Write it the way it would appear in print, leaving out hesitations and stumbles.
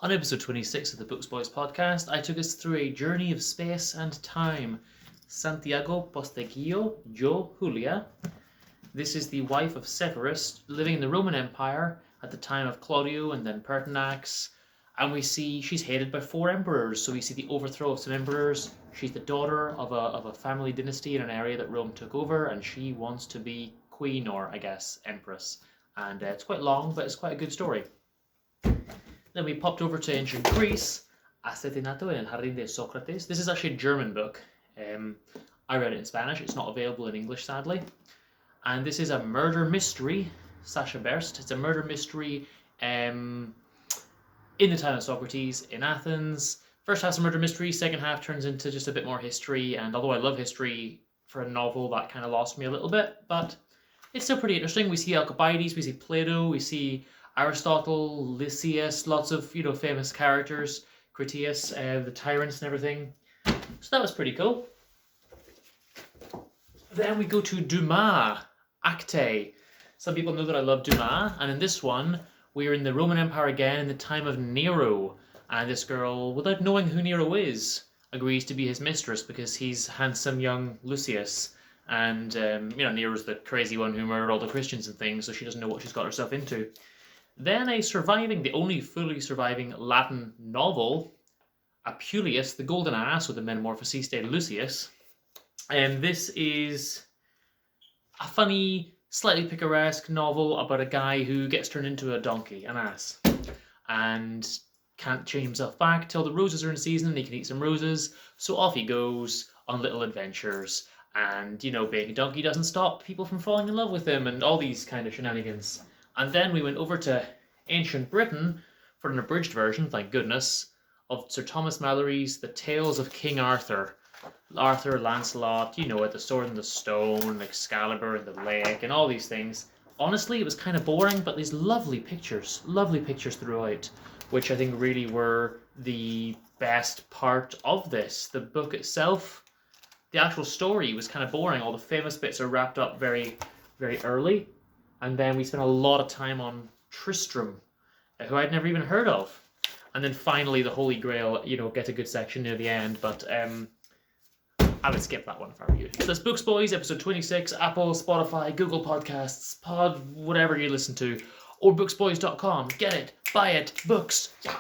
On episode 26 of the Books Boys podcast, I took us through a journey of space and time. Santiago Posteguillo, Jo Julia. This is the wife of Severus, living in the Roman Empire at the time of Claudio and then Pertinax. And we see she's hated by 4 emperors, so we see the overthrow of some emperors. She's the daughter of a family dynasty in an area that Rome took over, and she wants to be queen, or I guess empress. And it's quite long, but it's quite a good story. Then we popped over to ancient Greece, Asesinato en el Jardín de Sócrates. This is actually a German book. I read it in Spanish. It's not available in English, sadly. And this is a murder mystery, Sacha Berst. It's a murder mystery in the time of Socrates in Athens. First half's a murder mystery, second half turns into just a bit more history. And although I love history for a novel, that kind of lost me a little bit. But it's still pretty interesting. We see Alcibiades, we see Plato, we see Aristotle, Lysias, lots of famous characters, Critias, the tyrants and everything. So that was pretty cool. Then we go to Dumas, Acte. Some people know that I love Dumas, and in this one, we're in the Roman Empire again in the time of Nero. And this girl, without knowing who Nero is, agrees to be his mistress because he's handsome young Lucius. And, Nero's the crazy one who murdered all the Christians and things, so she doesn't know what she's got herself into. Then the only fully surviving Latin novel, Apuleius, the Golden Ass, or the Metamorphoses de Lucius. And this is a funny, slightly picaresque novel about a guy who gets turned into a donkey, an ass, and can't change himself back till the roses are in season and he can eat some roses. So off he goes on little adventures. And, being a donkey doesn't stop people from falling in love with him and all these kind of shenanigans. And then we went over to ancient Britain for an abridged version, thank goodness, of Sir Thomas Malory's The Tales of King Arthur. Arthur, Lancelot, the Sword and the Stone, Excalibur and the Lake, and all these things. Honestly, it was kind of boring, but these lovely pictures throughout, which I think really were the best part of this. The book itself, the actual story was kind of boring. All the famous bits are wrapped up very, very early. And then we spent a lot of time on Tristram, who I'd never even heard of. And then finally the Holy Grail, gets a good section near the end, but I would skip that one if I were you. So that's Books Boys, episode 26, Apple, Spotify, Google Podcasts, Pod, whatever you listen to, or booksboys.com. Get it, buy it, books. Yeah.